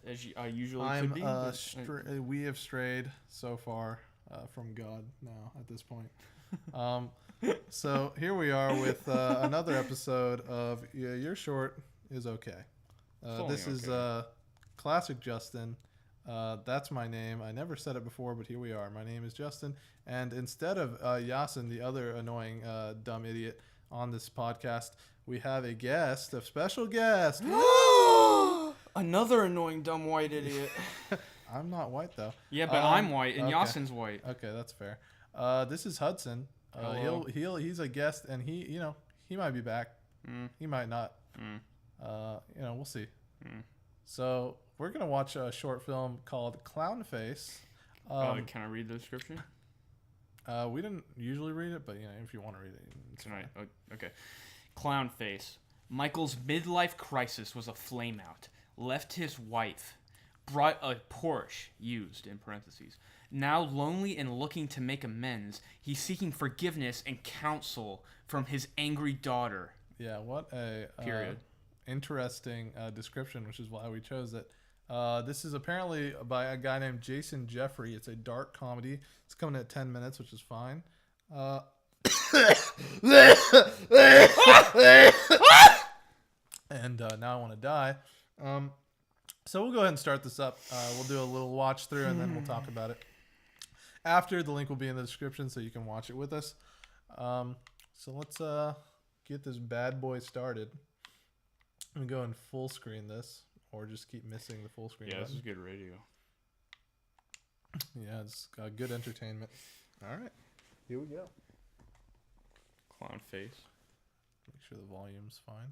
as I usually could be. We have strayed so far from God now at this point. So here we are with another episode of Your Short is Okay. This is classic Justin. That's my name. I never said it before, but here we are. My name is Justin. And instead of Yasin, the other annoying dumb idiot on this podcast, we have a guest, a special guest. Another annoying dumb white idiot. I'm not white though. Yeah, but I'm white and okay. Yasin's white. Okay, that's fair. This is Hudson. He's a guest, and he might be back. He might not. We'll see. So we're gonna watch a short film called Clown Face. Can I read the description? We didn't usually read it, but if you want to read it, it's fine. Okay. Clown Face. Michael's midlife crisis was a flameout. Left his wife. Brought a Porsche, used in parentheses. Now lonely and looking to make amends, he's seeking forgiveness and counsel from his angry daughter. Yeah, what a period. Interesting description, which is why we chose it. This is apparently by a guy named Jason Jeffrey. It's a dark comedy. It's coming at 10 minutes, which is fine. And now I want to die. So we'll go ahead and start this up. We'll do a little watch through, and then we'll talk about it after. The link will be in the description, so you can watch it with us. So let's get this bad boy started. I'm going to go and full screen this, or just keep missing the full screen button. This is good radio. Yeah, it's good entertainment. All right, here we go. Clown Face. Make sure the volume's fine.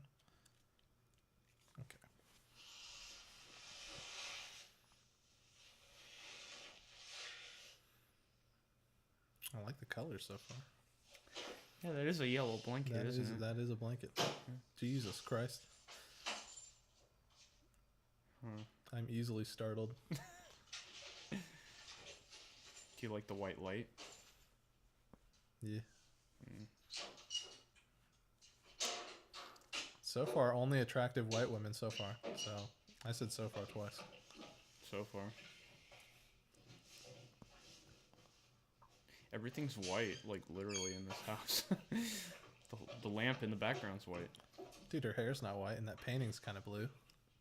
Okay. I like the colors so far. Yeah, that is a yellow blanket, isn't it? That is a blanket. Yeah. Jesus Christ. I'm easily startled. Do you like the white light? Yeah. So far, only attractive white women so far. So, I said so far twice. So far. Everything's white, like literally in this house. the lamp in the background's white. Dude, her hair's not white, and that painting's kind of blue.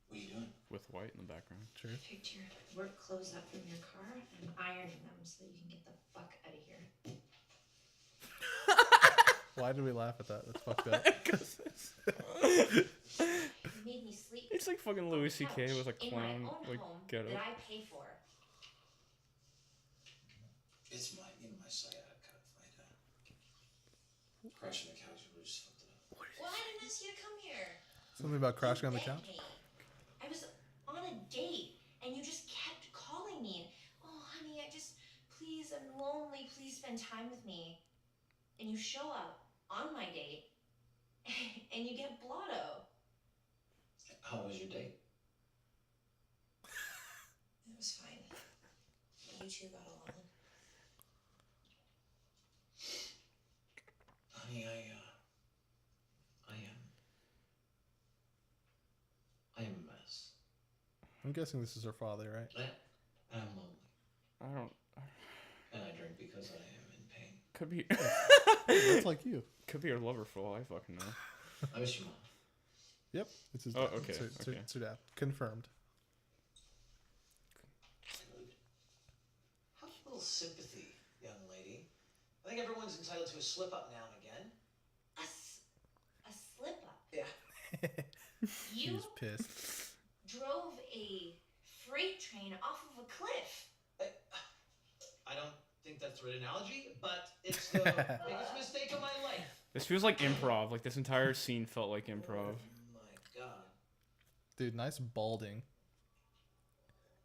What are you doing? With white in the background. True. I picked your work clothes up from your car and I'm ironing them so you can get the fuck out of here. Why did we laugh at that? That's fucked up. You made me sleep. It's like fucking Louis C.K. with a clown in my own like home get up. that I pay for. It's my sciatica. Crashing the couch was just fucked up. Well, I didn't ask you to come here. Something about crashing on the You couch? begged me. I was on a date and you just kept calling me. Oh, honey, please, I'm lonely. Please spend time with me. And you show up on my date and you get blotto. How was your date? It was fine. You two got along. Honey, I am a mess. I'm guessing this is her father, right? And I'm lonely. I don't. And I drink because I am in pain. Could be. That's like you. Could be her lover for all I fucking know. I miss your mom. Yep. It's his Oh, dad. okay, okay. It's her dad. Confirmed. Good. Have a little sympathy, young lady. I think everyone's entitled to a slip up now and again. A slip up. Yeah. You She's pissed. drove a freight train off of a cliff. I don't think that's the right analogy, but it's the biggest mistake of my life. This feels like improv. Like this entire scene felt like improv. Oh my god. Dude, nice balding.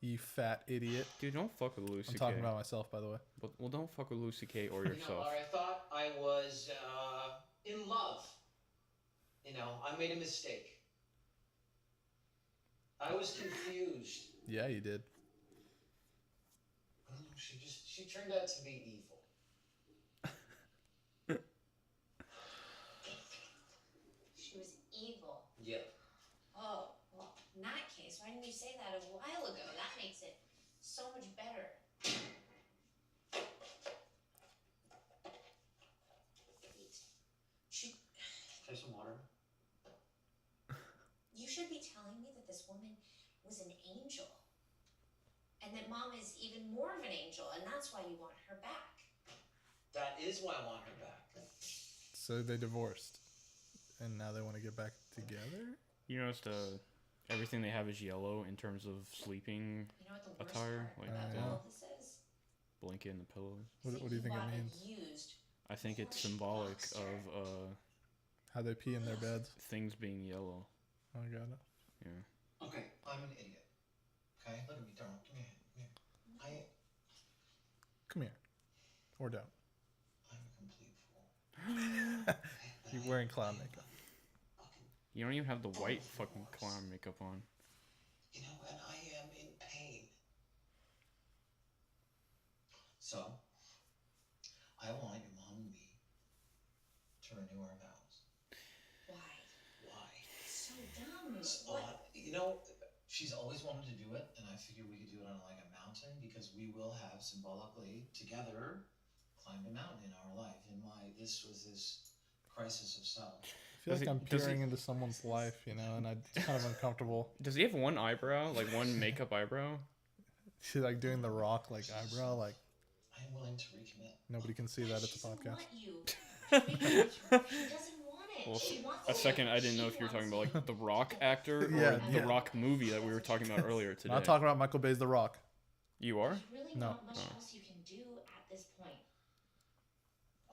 You fat idiot. Dude, don't fuck with Lucy I'm K. talking about myself, by the way. Well, don't fuck with Lucy K or You know, yourself. Laura, I thought I was in love. I made a mistake. I was confused. Yeah, you did. I don't know, she turned out to be evil. She was evil. Yep. Oh, well, in that case, Why didn't you say that a while ago? That makes it so much better. Wait. Try some water. You should be telling me that this woman was an angel. And that Mom is even more of an angel, and that's why you want her back. That is why I want her back. So they divorced, and now they want to get back together. You noticed everything they have is yellow in terms of sleeping You know what the worst attire, part like about yeah. all of this is? blanket and the pillows. What do you think it means? Used I think it's symbolic of How they pee in their beds. things being yellow. I got it. Yeah. Okay, I'm an idiot. Okay, look at me, darling. Give me a hand. Come here. Come here, or down. I'm a complete fool. You're wearing clown makeup. You don't even have the white fucking clown makeup on. You know, and I am in pain. So, I want your mom and me to renew our vows. Why? Why? It's so dumb. You know, she's always wanted to do it, and I figured we could do it on like a mountain because we will have symbolically together climbed a mountain in our life. This was this crisis of self. I feel Does like he- I'm does he- peering into someone's life, you know, and it's kind of uncomfortable. Does he have one eyebrow? Like one makeup eyebrow? She's like doing the rock like eyebrow, like I am willing to recommit. nobody can see that at the She doesn't podcast. want you. She doesn't want it. Well, She wants a it. second, I didn't know if you were talking about like the Rock actor or Yeah, the yeah. Rock movie that we were talking about earlier today. Not talking about Michael Bay's The Rock. You are? There's really No. not much else you can do at this point.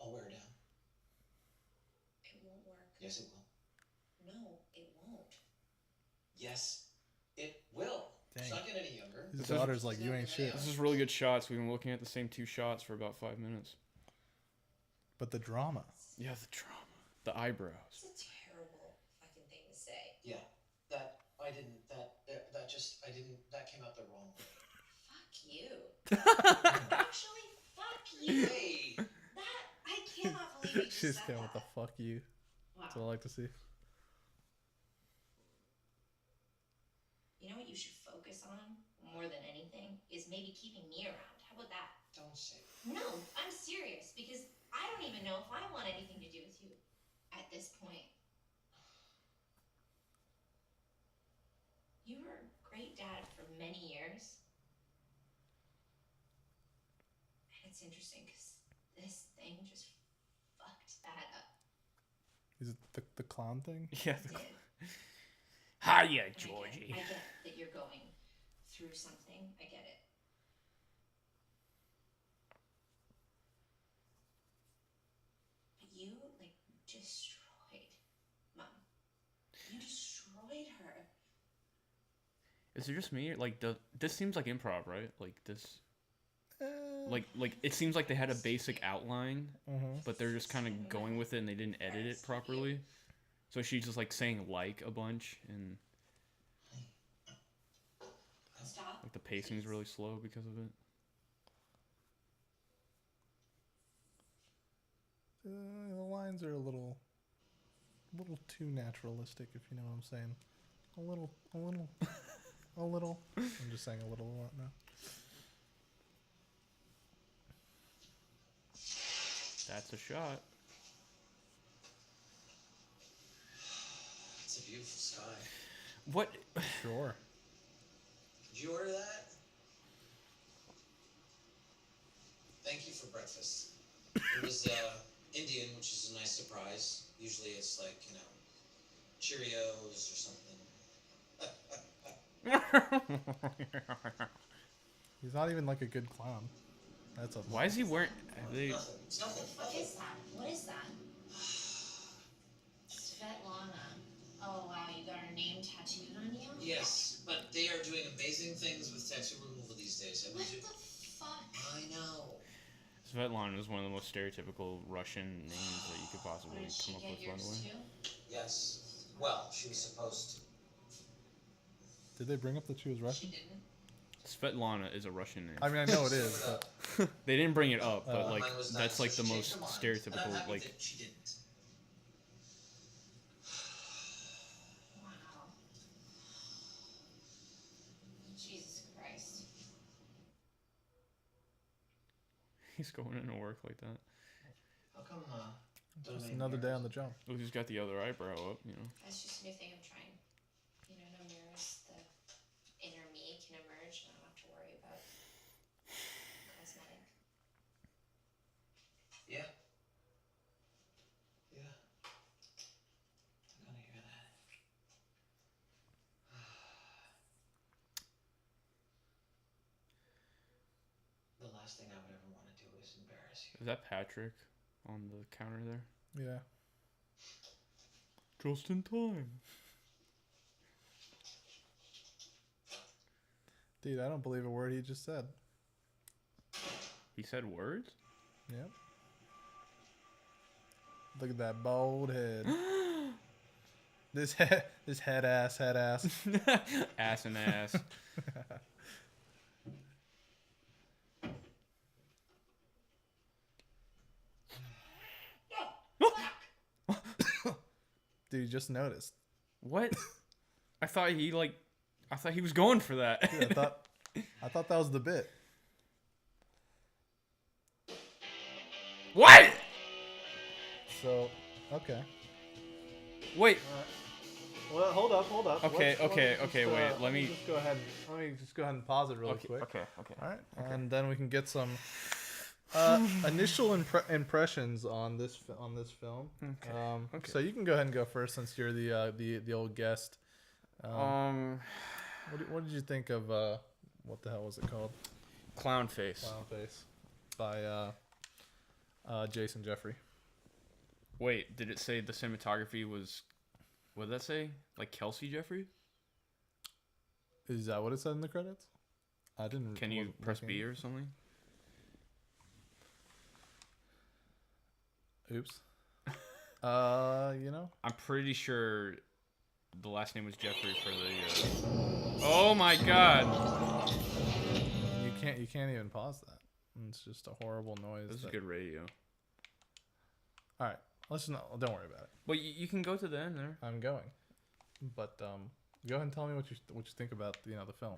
I'll wear it down. It won't work. Yes, it will. No, it won't. Yes, it will. She's Dang. not getting any younger. His This is- daughter's like, you ain't shit. This is really good shots. We've been looking at the same two shots for about 5 minutes. But the drama. Yeah, the drama. The eyebrows. It's a terrible fucking thing to say. Yeah, that came out the wrong way. Fuck you. Actually, fuck you. Hey! That, I cannot believe you just She's said going that. with the fuck you. Wow. That's what I like to see. You know what you should focus on more than anything is maybe keeping me around. How about that? Don't say it. No, I'm serious because I don't even know if I want anything to do with you at this point. You were a great dad for many years. And it's interesting because this thing just fucked that up. Is it the clown thing? Yeah. It did. Hiya, And Georgie. I get that you're going through something. I get it. But you, like, destroyed Mom. You destroyed her. Is it just me? Like, this seems like improv, right? Like this. Uh, Like it seems like they had a basic outline, mhm. but they're just kind of going with it and they didn't edit it properly. So she's just like saying like a bunch and Stop. like the pacing's really slow because of it. The lines are a little too naturalistic, if you know what I'm saying. A little. A little. I'm just saying a little a lot now. That's a shot. It's a beautiful sky. What? Sure. Did you order that? Thank you for breakfast. It was Indian, which is a nice surprise. Usually it's like, you know, Cheerios or something. He's not even like a good clown. That's a. Why is he wearing? Have they? Nothing. It's nothing. What is that? What is that? Svetlana. Oh wow, you got her name tattooed on you? Yes, but they are doing amazing things with tattoo removal these days. What the fuck? I know. Svetlana is one of the most stereotypical Russian names that you could possibly Did she come up get with, by the yours way. too? Yes. Well, she was supposed to. Did they bring up that she was She Russian? didn't. Svetlana is a Russian name. I mean, I know it is, but They didn't bring it up, but like Mine was not, that's like so the she most changed her mind, and I'm stereotypical. happy Like that she didn't. Wow. He's going into work like that. How come, Just another day on the job. Well, he's got the other eyebrow up, you know. That's just a new thing I'm trying. You know, no mirrors. The inner me can emerge, and I don't have to worry about cosmetic. Yeah. Yeah. I'm gonna hear that. The last thing I would ever want to do is embarrass you. Is that Patrick on the counter there? Yeah. Just in time. Dude, I don't believe a word he just said. He said words? Yep. Look at that bald head. this head ass. Ass and ass. Dude, you just noticed. What? I thought he was going for that. Dude, I thought that was the bit. What? So, okay. Wait. Well, hold up. Okay, wait. Let me just go ahead. Let me just go ahead and pause it really quick. Okay. All right, and then we can get some initial impressions on this film. Okay. So you can go ahead and go first since you're the old guest. What did you think of what the hell was it called? Clown Face. Clown Face by Jason Jeffrey. Wait, did it say the cinematography was? What did that say? Like Kelsey Jeffrey? Is that what it said in the credits? I didn't. Can you press B or something? Oops. You know. I'm pretty sure the last name was Jeffrey for the. Oh my God! You can't even pause that. It's just a horrible noise. This is good radio. All right, don't worry about it. Well, you can go to the end there. I'm going, but go ahead and tell me what you think about the film.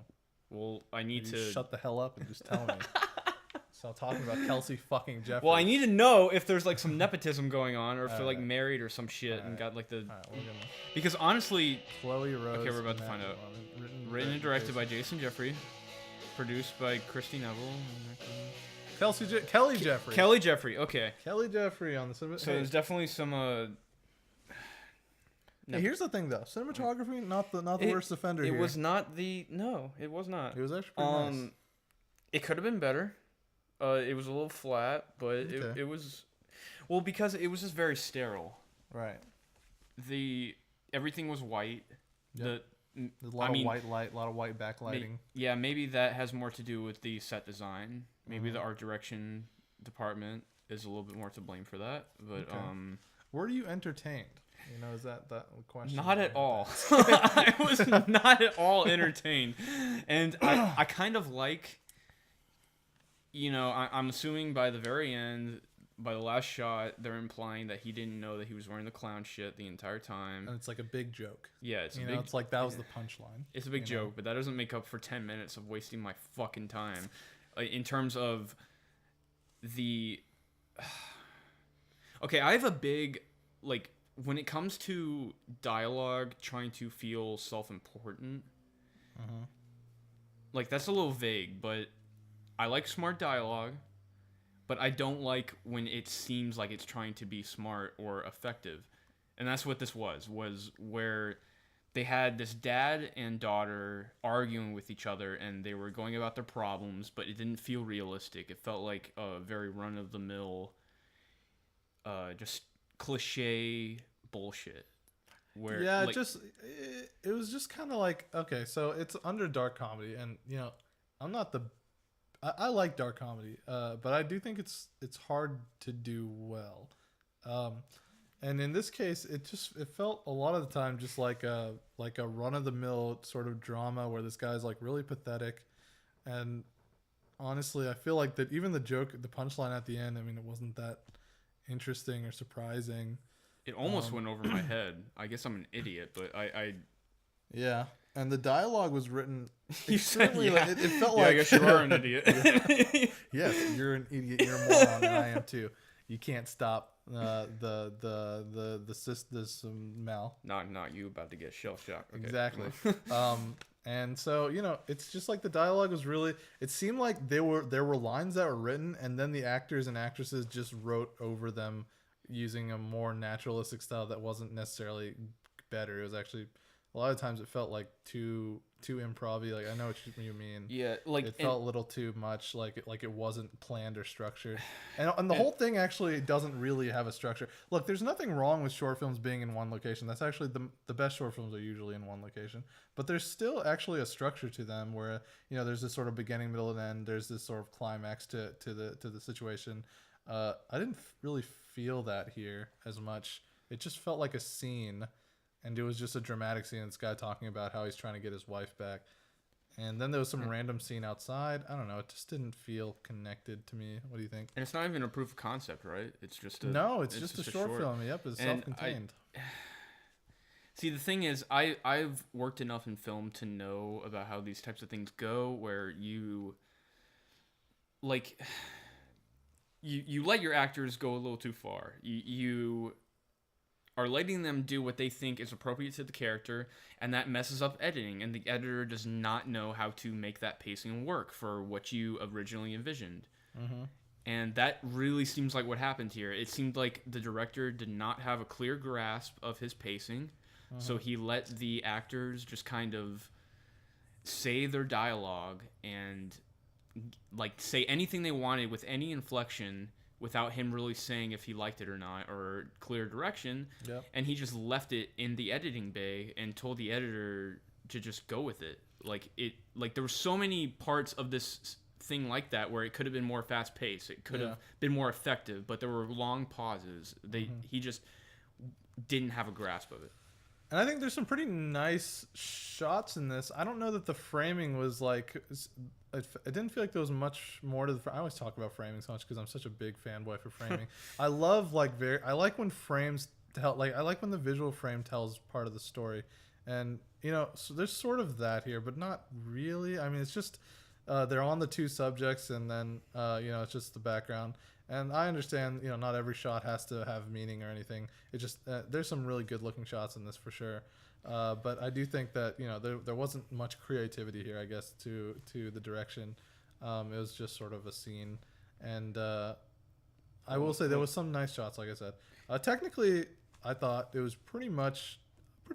Well, I need You to shut the hell up and just tell me. Stop talking about Kelsey fucking Jeffrey. Well, I need to know if there's like some nepotism going on, or if they're like Alright. married or some shit and got like the. All right, we're gonna. Because honestly, Chloe Rose. Okay, we're about to find out. Written and directed by Jason Jeffrey, produced by Christy Neville, Kelly Jeffrey. Kelly Jeffrey. Okay, Kelly Jeffrey on the cinema. so there's definitely some. Hey, here's the thing though, cinematography not the worst offender It here. was not the no. It was not. It was actually pretty nice. It could have been better. It was a little flat, but Okay. it was, well, because it was just very sterile. Right. Everything was white. Yep. There's a lot of white light, a lot of white backlighting. Yeah, maybe that has more to do with the set design. Maybe the art direction department is a little bit more to blame for that. But Okay. Were you entertained? You know, is that question? not at all. I was not at all entertained, and I kind of like. You know, I'm assuming by the very end, by the last shot, they're implying that he didn't know that he was wearing the clown shit the entire time. And it's like a big joke. Yeah, it's a You big. know, it's like that was the punchline. It's a big you know? joke, but that doesn't make up for 10 minutes of wasting my fucking time. In terms of the. Okay, I have a big, like, when it comes to dialogue trying to feel self-important, like, that's a little vague, but I like smart dialogue, but I don't like when it seems like it's trying to be smart or effective. And that's what this was where they had this dad and daughter arguing with each other, and they were going about their problems, but it didn't feel realistic. It felt like a very run-of-the-mill, just cliche bullshit. Where, Yeah, like, it was just kind of like, okay, so it's under dark comedy, and you know, I'm not the I like dark comedy, but I do think it's hard to do well. And in this case, it felt a lot of the time just like a run of the mill sort of drama where this guy's like really pathetic, and honestly, I feel like that even the punchline at the end, I mean, it wasn't that interesting or surprising. it almost went over my head. I guess I'm an idiot, but I Yeah. And the dialogue was written You said, extremely. yeah. It felt Yeah, like I guess you are an idiot. Yes, you're an idiot. You're a moron, and I am too. You can't stop this Mal. Not you about to get shell shocked. Okay, Exactly. come on. And so it's just like the dialogue was really. It seemed like there were lines that were written, and then the actors and actresses just wrote over them using a more naturalistic style that wasn't necessarily better. It was actually a lot of times it felt like too improv-y. Like I know what you mean. Yeah, like It felt a little too much like it wasn't planned or structured, and the whole thing actually doesn't really have a structure. Look, there's nothing wrong with short films being in one location. That's actually the best short films are usually in one location. But there's still actually a structure to them where there's this sort of beginning, middle, and end. There's this sort of climax to the situation. I didn't really feel that here as much. It just felt like a scene, and it was just a dramatic scene. This guy talking about how he's trying to get his wife back. And then there was some random scene outside. I don't know. It just didn't feel connected to me. What do you think? and it's not even a proof of concept, right? It's just No, it's just a short film. Yep, it's And self-contained. See, the thing is, I've worked enough in film to know about how these types of things go, where you like you let your actors go a little too far. You are letting them do what they think is appropriate to the character, and that messes up editing, and the editor does not know how to make that pacing work for what you originally envisioned. Mm-hmm. And that really seems like what happened here. It seemed like the director did not have a clear grasp of his pacing, so he let the actors just kind of say their dialogue and like say anything they wanted with any inflection without him really saying if he liked it or not or clear direction. Yep. And he just left it in the editing bay and told the editor to just go with it. Like there were so many parts of this thing like that where it could have been more fast paced. It could have been more effective, but there were long pauses. He just didn't have a grasp of it. And I think there's some pretty nice shots in this. I don't know that the framing was like. It didn't feel like there was much more to the. I always talk about framing so much because I'm such a big fanboy for framing. I love I like when frames tell. Like I like when the visual frame tells part of the story, and so there's sort of that here, but not really. I mean, it's just they're on the two subjects, and then it's just the background. And I understand, not every shot has to have meaning or anything. It just there's some really good looking shots in this for sure. But I do think that there wasn't much creativity here, I guess, to the direction. It was just sort of a scene, and I will say there was some nice shots, like I said. Technically, I thought it was pretty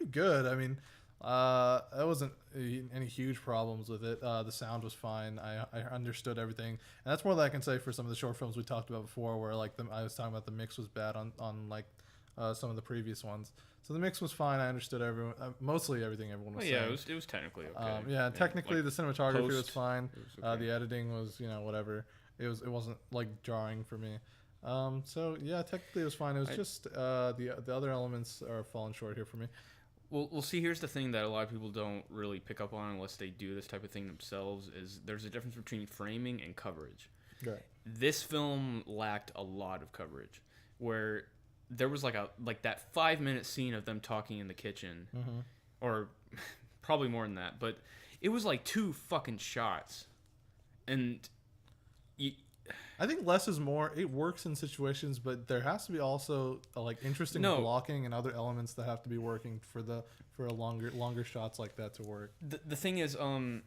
good. I mean, there wasn't any huge problems with it. The sound was fine. I understood everything, and that's more than I can say for some of the short films we talked about before, where like I was talking about the mix was bad on like some of the previous ones. So the mix was fine. I understood mostly everything everyone was saying. Yeah, it was technically okay. Technically like, the cinematography was post, fine. was okay. The editing was whatever. It wasn't like jarring for me. So yeah, technically it was fine. It was just the other elements are falling short here for me. Well, we'll see. Here's the thing that a lot of people don't really pick up on unless they do this type of thing themselves is there's a difference between framing and coverage. Right. This film lacked a lot of coverage, where there was like that 5-minute scene of them talking in the kitchen, or probably more than that, but it was like 2 fucking shots, and I think less is more. It works in situations, but there has to be also interesting blocking and other elements that have to be working for a longer shots like that to work. The thing is, I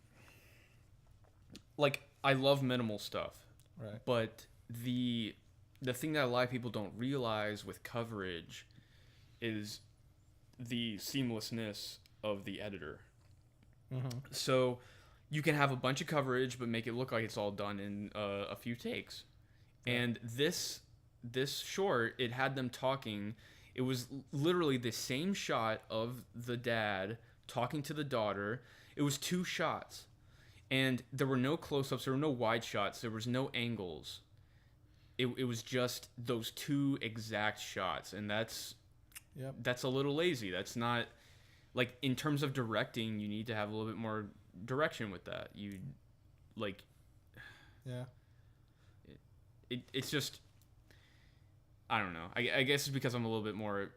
love minimal stuff, right? But the thing that a lot of people don't realize with coverage is the seamlessness of the editor. So you can have a bunch of coverage but make it look like it's all done in a few takes. And this short, it had them talking. It was literally the same shot of the dad talking to the daughter. It was 2 shots, and there were no close-ups, there were no wide shots, there was no angles. It was just those 2 exact shots, and that's a little lazy. That's not in terms of directing, you need to have a little bit more direction with that. It's just, I don't know. I guess it's because I'm a little bit more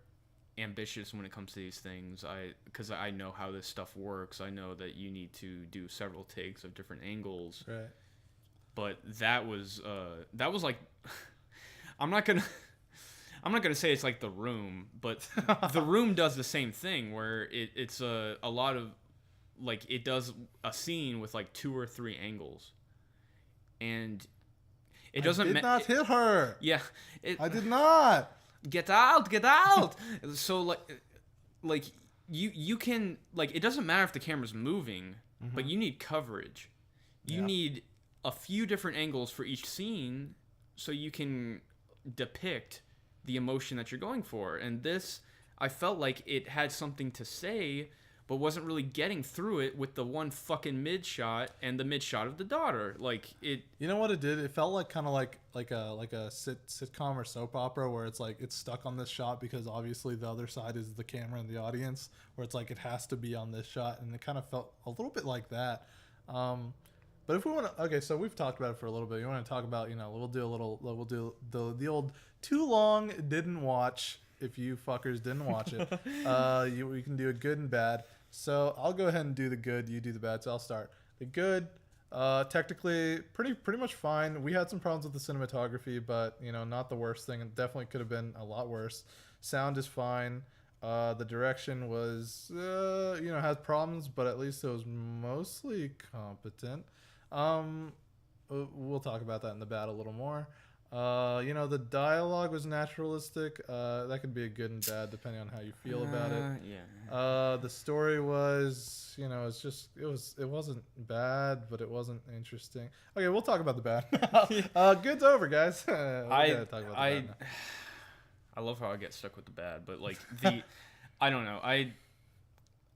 ambitious when it comes to these things. Because I know how this stuff works. I know that you need to do several takes of different angles. Right. But that was like, I'm not gonna say it's like The Room, but The Room does the same thing where it's a lot of, like, it does a scene with like 2 or 3 angles, and it doesn't. I did not hit her. Yeah, I did not. Get out. So like you can, like, it doesn't matter if the camera's moving, but you need coverage. You need a few different angles for each scene so you can depict the emotion that you're going for. And this, I felt like it had something to say, but wasn't really getting through it with the one fucking mid shot and the mid shot of the daughter. Like, it. You know what it did? It felt like kind of like a sitcom or soap opera where it's like it's stuck on this shot because obviously the other side is the camera and the audience, where it's like it has to be on this shot, and it kind of felt a little bit like that. But if we want to, okay, so we've talked about it for a little bit. You want to talk about, we'll do the old too long didn't watch. If you fuckers didn't watch it, we can do a good and bad. So I'll go ahead and do the good. You do the bad. So I'll start. The good, technically pretty much fine. We had some problems with the cinematography, but not the worst thing. It definitely could have been a lot worse. Sound is fine. The direction was, has problems, but at least it was mostly competent. We'll talk about that in the bad a little more. The dialogue was naturalistic. That could be a good and bad depending on how you feel about it. Yeah. The story was, it wasn't bad, but it wasn't interesting. Okay, we'll talk about the bad. Good's over, guys. I love how I get stuck with the bad, but like I don't know.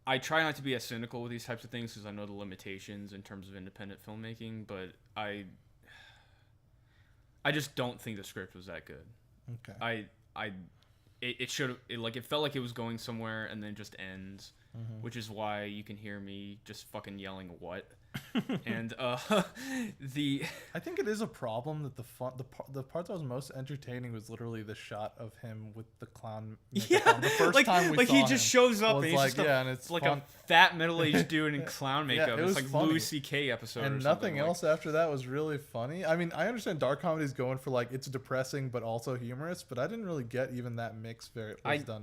I try not to be as cynical with these types of things because I know the limitations in terms of independent filmmaking, but I just don't think the script was that good. Okay. It should have, it felt like it was going somewhere and then just ends, which is why you can hear me just fucking yelling what. And I think it is a problem that the part that was most entertaining was literally the shot of him with the clown makeup on. The first time we saw he just shows up was and he's like, just and it's like fun. a fat middle-aged dude in clown makeup. it It's was like funny. Louis C.K. episode And or nothing something. else after that was really funny. I mean, I understand dark comedy's going for like it's depressing but also humorous, but I didn't really get even that mix done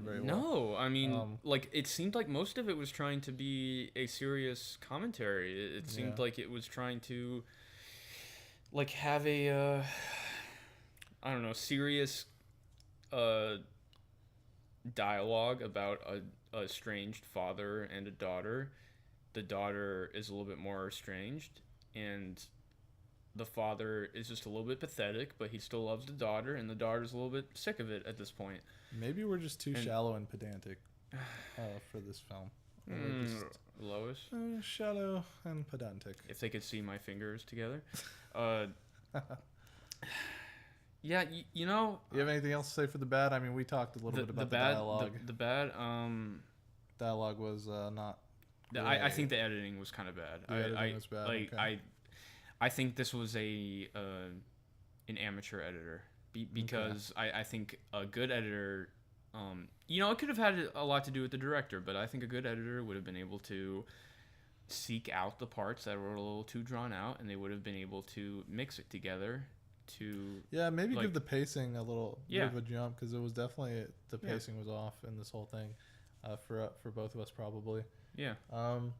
very well. No, I mean, it seemed like most of it was trying to be a serious commentary. It seemed like it was trying to like have a I don't know, serious dialogue about a estranged father and a daughter. The daughter is a little bit more estranged, and the father is just a little bit pathetic, but he still loves the daughter, and the daughter's a little bit sick of it at this point. Maybe we're just too shallow and pedantic for this film. Lois? Shallow and pedantic. If they could see my fingers together. Yeah, you have anything else to say for the bad? I mean, we talked a little bit about the dialogue. The bad, dialogue was not. I think the editing was kind of bad. The editing was bad. Like, okay. I think this was an amateur editor because I think a good editor, it could have had a lot to do with the director, but I think a good editor would have been able to seek out the parts that were a little too drawn out, and they would have been able to mix it together to maybe give the pacing a little bit of a jump, because it was definitely the pacing was off in this whole thing for both of us probably. All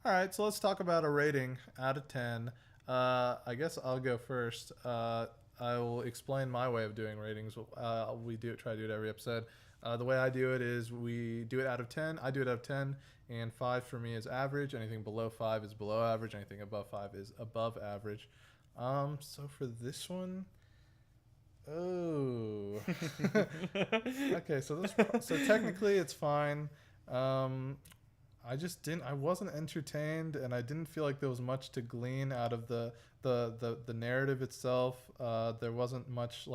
right, so let's talk about a rating out of 10. I guess I'll go first. I will explain my way of doing ratings. We try to do it every episode. The way I do it is we do it out of 10. I do it out of 10, and 5 for me is average. Anything below 5 is below average. Anything above 5 is above average. So for this one, okay. So technically it's fine. I wasn't entertained, and I didn't feel like there was much to glean out of the narrative itself. There wasn't much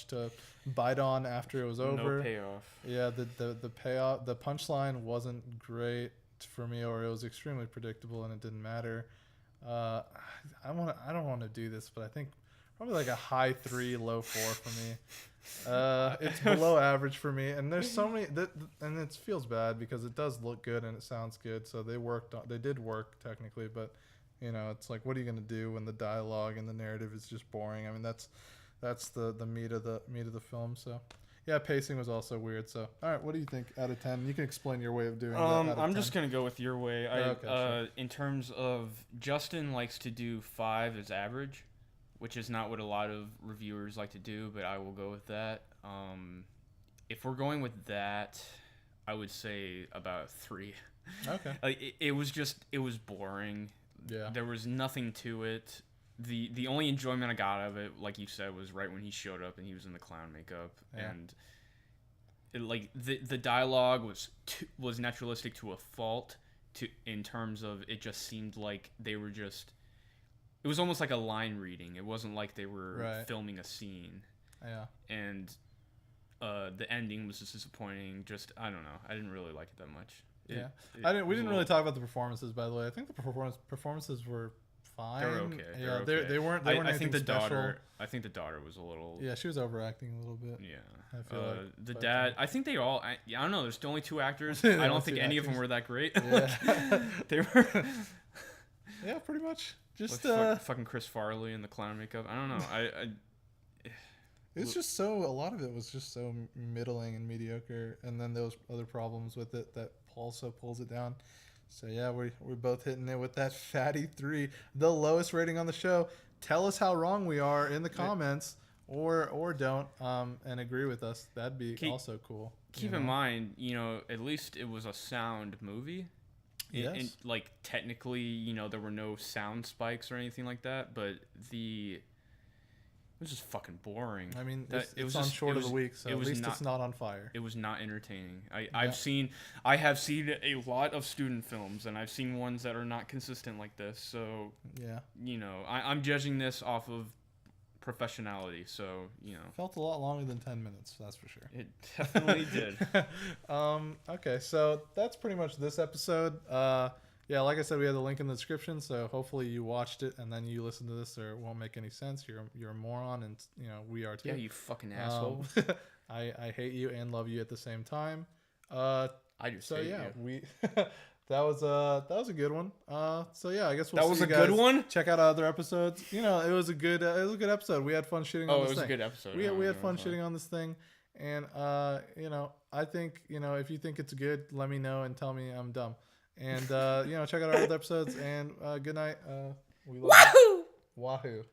to bite on after it was over. No payoff. Yeah, the payoff, the punchline wasn't great for me, or it was extremely predictable and it didn't matter. I don't want to do this, but I think probably like a high 3, low 4 for me. It's below average for me, and there's so many and it feels bad because it does look good and it sounds good, so they did work technically, but it's like, what are you going to do when the dialogue and the narrative is just boring? I mean, that's the meat of the film. So yeah, pacing was also weird. So all right, what do you think out of 10? You can explain your way of doing that. I'm just gonna go with your way. Sure. In terms of, Justin likes to do 5 as average, which is not what a lot of reviewers like to do, but I will go with that. If we're going with that, I would say about 3. Okay. Like it was boring. Yeah. There was nothing to it. The only enjoyment I got out of it, like you said, was right when he showed up and he was in the clown makeup, Yeah. and the dialogue was naturalistic to a fault. In terms of, it just seemed like they were just. It was almost like a line reading. It wasn't like they were filming a scene. Yeah. And the ending was just disappointing. Just, I don't know. I didn't really like it that much. We didn't really talk about the performances, by the way. I think the performances were fine. They were okay. Yeah, they weren't. I think anything the special. daughter. I think the daughter was a little. Yeah, she was overacting a little bit. Yeah. I feel like, the dad. I think they all. I don't know. There's only 2 actors. There I are don't 2 think any of them actors. were that great. Yeah. They were. Yeah, pretty much. Just fucking Chris Farley in the clown makeup. I don't know. It's just a lot of it was just so middling and mediocre, and then those other problems with it that also pulls it down. So yeah, we're both hitting it with that fatty 3, the lowest rating on the show. Tell us how wrong we are in the comments, or don't, and agree with us. That'd be also cool. Keep in mind, at least it was a sound movie. Yes. And like, technically, there were no sound spikes or anything like that, but it was just fucking boring. I mean, it was on just, short of the week, so at least it's not on fire. It was not entertaining. I have seen a lot of student films, and I've seen ones that are not consistent like this. So yeah, I'm judging this off of professionality. So felt a lot longer than 10 minutes. That's for sure. It definitely did. Okay, so that's pretty much this episode. Yeah, like I said, we have the link in the description, so hopefully you watched it and then you listen to this, or it won't make any sense. You're a moron, and we are too. Yeah, you fucking asshole. I hate you and love you at the same time. I just hate you. we that was a good one. So yeah, I guess we'll that see was you a guys. good one. Check out other episodes. It was a good episode. We had fun shooting on this thing. It was a good episode. We had fun shooting on this thing, and I think if you think it's good, let me know and tell me I'm dumb. And check out our other episodes, and good night. We love you. Wahoo!